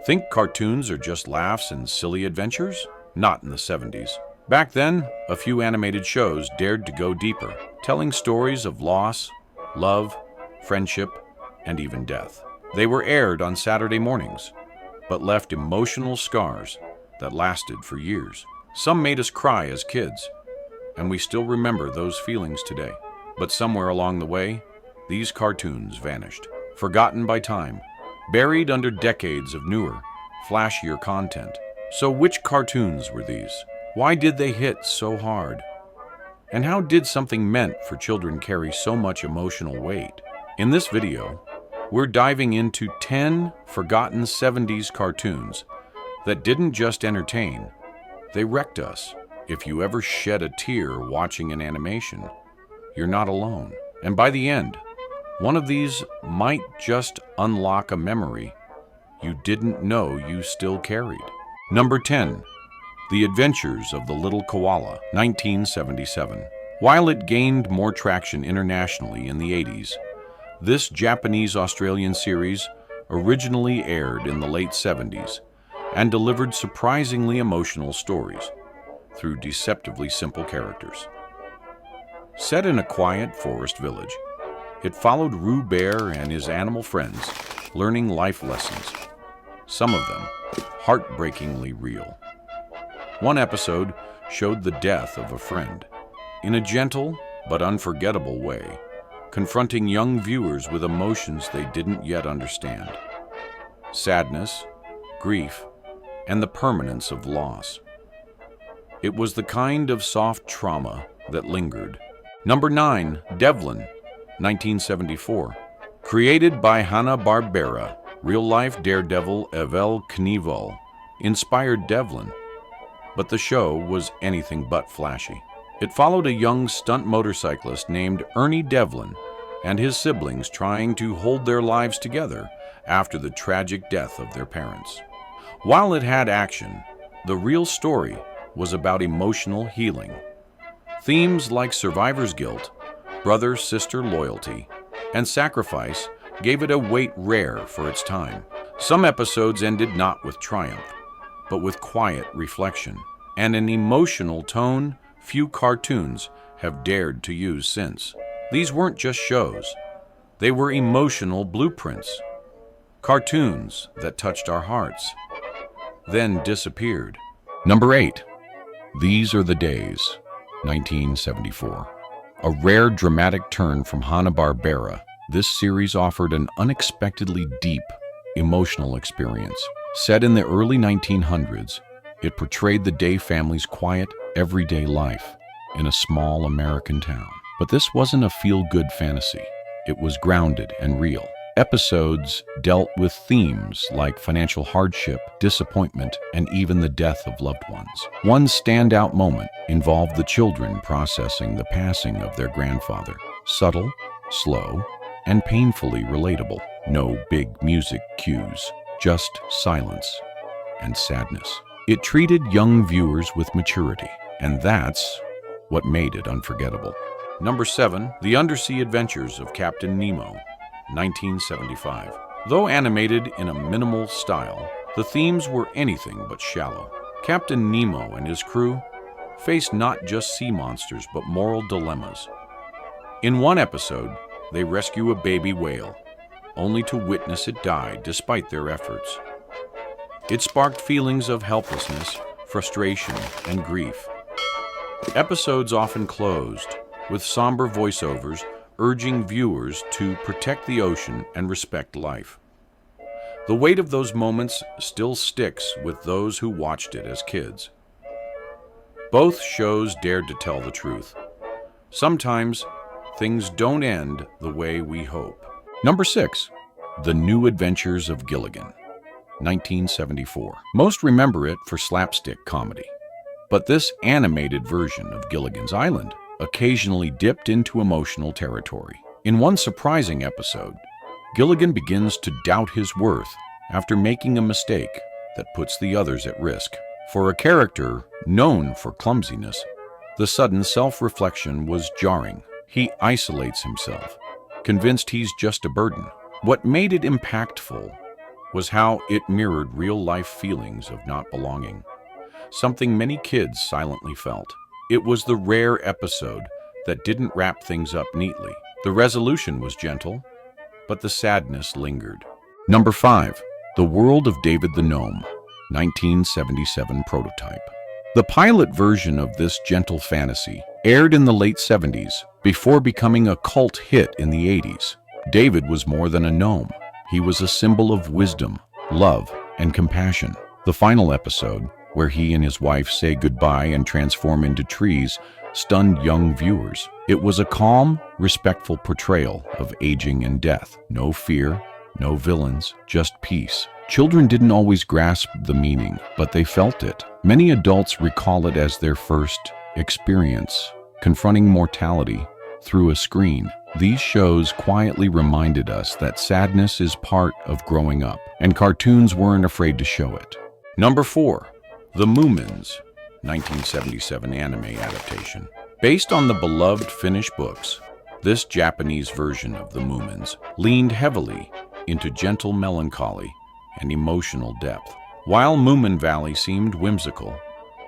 Think cartoons are just laughs and silly adventures? Not in the 70s. Back then, a few animated shows dared to go deeper, telling stories of loss, love, friendship, and even death. They were aired on Saturday mornings, but left emotional scars that lasted for years. Some made us cry as kids, and we still remember those feelings today. But somewhere along the way, these cartoons vanished, forgotten by time, buried under decades of newer, flashier content. So which cartoons were these? Why did they hit so hard? And how did something meant for children carry so much emotional weight? In this video, we're diving into 10 forgotten 70s cartoons that didn't just entertain, they wrecked us. If you ever shed a tear watching an animation, you're not alone. And by the end, one of these might just unlock a memory you didn't know you still carried. Number 10. The Adventures of the Little Koala, 1977. While it gained more traction internationally in the 80s, this Japanese-Australian series originally aired in the late 70s and delivered surprisingly emotional stories through deceptively simple characters. Set in a quiet forest village, it followed Roo Bear and his animal friends learning life lessons, some of them heartbreakingly real. One episode showed the death of a friend in a gentle but unforgettable way, confronting young viewers with emotions they didn't yet understand: sadness, grief, and the permanence of loss. It was the kind of soft trauma that lingered. Number 9. Devlin, 1974. Created by Hanna-Barbera, real-life daredevil Evel Knievel inspired Devlin, but the show was anything but flashy. It followed a young stunt motorcyclist named Ernie Devlin and his siblings trying to hold their lives together after the tragic death of their parents. While it had action, the real story was about emotional healing. Themes like survivor's guilt, brother-sister loyalty, and sacrifice gave it a weight rare for its time. Some episodes ended not with triumph, but with quiet reflection and an emotional tone few cartoons have dared to use since. These weren't just shows. They were emotional blueprints. Cartoons that touched our hearts, then disappeared. Number 8. These Are the Days, 1974. A rare dramatic turn from Hanna-Barbera, this series offered an unexpectedly deep, emotional experience. Set in the early 1900s, it portrayed the Day family's quiet, everyday life in a small American town. But this wasn't a feel-good fantasy. It was grounded and real. Episodes dealt with themes like financial hardship, disappointment, and even the death of loved ones. One standout moment involved the children processing the passing of their grandfather. Subtle, slow, and painfully relatable. No big music cues, just silence and sadness. It treated young viewers with maturity, and that's what made it unforgettable. Number 7. The Undersea Adventures of Captain Nemo, 1975. Though animated in a minimal style, the themes were anything but shallow. Captain Nemo and his crew faced not just sea monsters but moral dilemmas. In one episode, they rescue a baby whale, only to witness it die despite their efforts. It sparked feelings of helplessness, frustration, and grief. Episodes often closed with somber voiceovers urging viewers to protect the ocean and respect life. The weight of those moments still sticks with those who watched it as kids. Both shows dared to tell the truth. Sometimes, things don't end the way we hope. Number 6. The New Adventures of Gilligan, 1974. Most remember it for slapstick comedy, but this animated version of Gilligan's Island occasionally dipped into emotional territory. In one surprising episode, Gilligan begins to doubt his worth after making a mistake that puts the others at risk. For a character known for clumsiness, the sudden self-reflection was jarring. He isolates himself, convinced he's just a burden. What made it impactful was how it mirrored real-life feelings of not belonging, something many kids silently felt. It was the rare episode that didn't wrap things up neatly. The resolution was gentle, but the sadness lingered. Number 5. The World of David the Gnome, 1977 prototype. The pilot version of this gentle fantasy aired in the late 70s before becoming a cult hit in the 80s. David was more than a gnome. He was a symbol of wisdom, love, and compassion. The final episode, where he and his wife say goodbye and transform into trees, stunned young viewers. It was a calm, respectful portrayal of aging and death. No fear, no villains, just peace. Children didn't always grasp the meaning, but they felt it. Many adults recall it as their first experience, confronting mortality through a screen. These shows quietly reminded us that sadness is part of growing up, and cartoons weren't afraid to show it. Number 4. The Muinsman, 1977 anime adaptation. Based on the beloved Finnish books, this Japanese version of the Muinsman leaned heavily into gentle melancholy and emotional depth. While Moomin Valley seemed whimsical,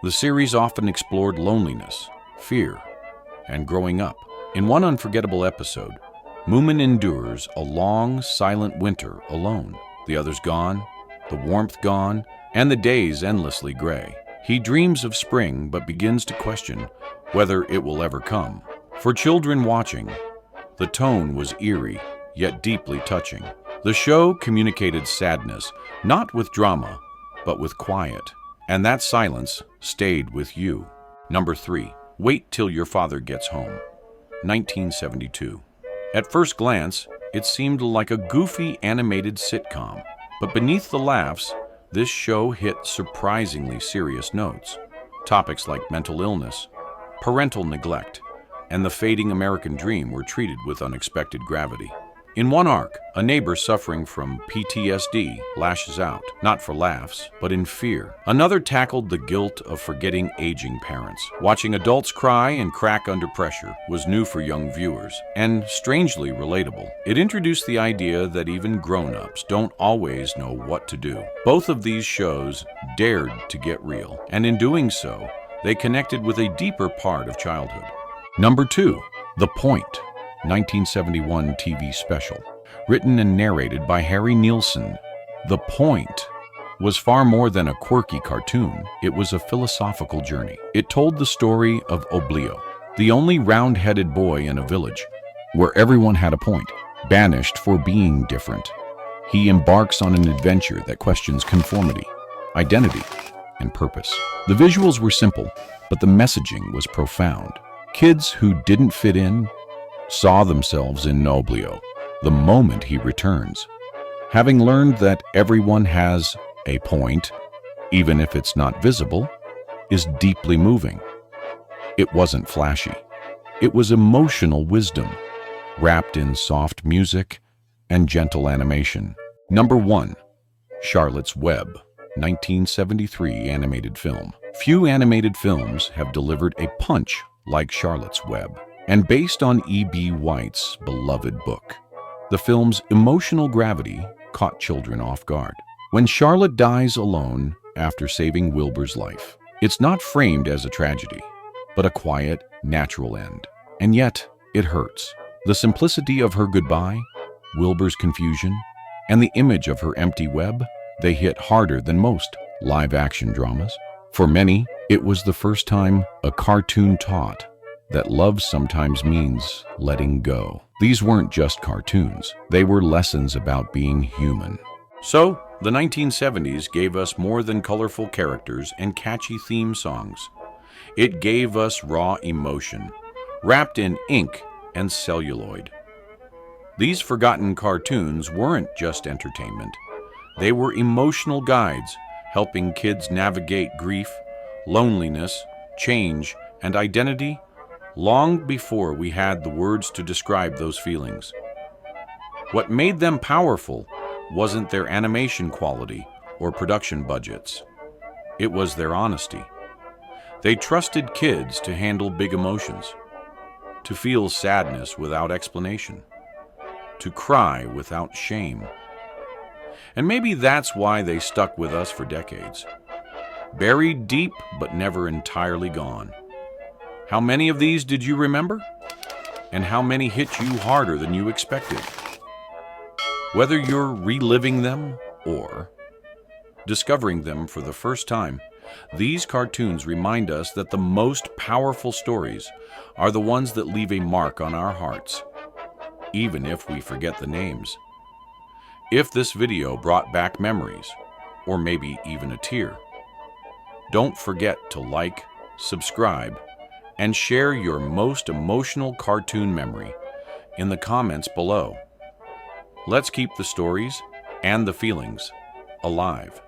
the series often explored loneliness, fear, and growing up. In one unforgettable episode, Moomin endures a long, silent winter alone. The others gone, the warmth gone, and the days endlessly gray. He dreams of spring but begins to question whether it will ever come. For children watching, the tone was eerie, yet deeply touching. The show communicated sadness, not with drama, but with quiet. And that silence stayed with you. Number 3. Wait Till Your Father Gets Home, 1972. At first glance, it seemed like a goofy animated sitcom. But beneath the laughs, this show hit surprisingly serious notes. Topics like mental illness, parental neglect, and the fading American dream were treated with unexpected gravity. In one arc, a neighbor suffering from PTSD lashes out, not for laughs, but in fear. Another tackled the guilt of forgetting aging parents. Watching adults cry and crack under pressure was new for young viewers, and strangely relatable. It introduced the idea that even grown-ups don't always know what to do. Both of these shows dared to get real, and in doing so, they connected with a deeper part of childhood. Number 2. The Point, 1971 TV special. Written and narrated by Harry Nilsson, The Point was far more than a quirky cartoon. It was a philosophical journey. It told the story of Oblio, the only round-headed boy in a village where everyone had a point, banished for being different. He embarks on an adventure that questions conformity, identity, and purpose. The visuals were simple, but the messaging was profound. Kids who didn't fit in saw themselves in Oblio the moment he returns. Having learned that everyone has a point, even if it's not visible, is deeply moving. It wasn't flashy. It was emotional wisdom, wrapped in soft music and gentle animation. Number 1. Charlotte's Web, 1973 animated film. Few animated films have delivered a punch like Charlotte's Web, and based on E.B. White's beloved book. The film's emotional gravity caught children off guard. When Charlotte dies alone after saving Wilbur's life, it's not framed as a tragedy, but a quiet, natural end. And yet, it hurts. The simplicity of her goodbye, Wilbur's confusion, and the image of her empty web, they hit harder than most live-action dramas. For many, it was the first time a cartoon taught that love sometimes means letting go. These weren't just cartoons. They were lessons about being human. So, the 1970s gave us more than colorful characters and catchy theme songs. It gave us raw emotion, wrapped in ink and celluloid. These forgotten cartoons weren't just entertainment. They were emotional guides, helping kids navigate grief, loneliness, change, and identity long before we had the words to describe those feelings. What made them powerful wasn't their animation quality or production budgets. It was their honesty. They trusted kids to handle big emotions, to feel sadness without explanation, to cry without shame. And maybe that's why they stuck with us for decades. Buried deep, but never entirely gone. How many of these did you remember? And how many hit you harder than you expected? Whether you're reliving them or discovering them for the first time, these cartoons remind us that the most powerful stories are the ones that leave a mark on our hearts, even if we forget the names. If this video brought back memories, or maybe even a tear, don't forget to like, subscribe, and share your most emotional cartoon memory in the comments below. Let's keep the stories and the feelings alive.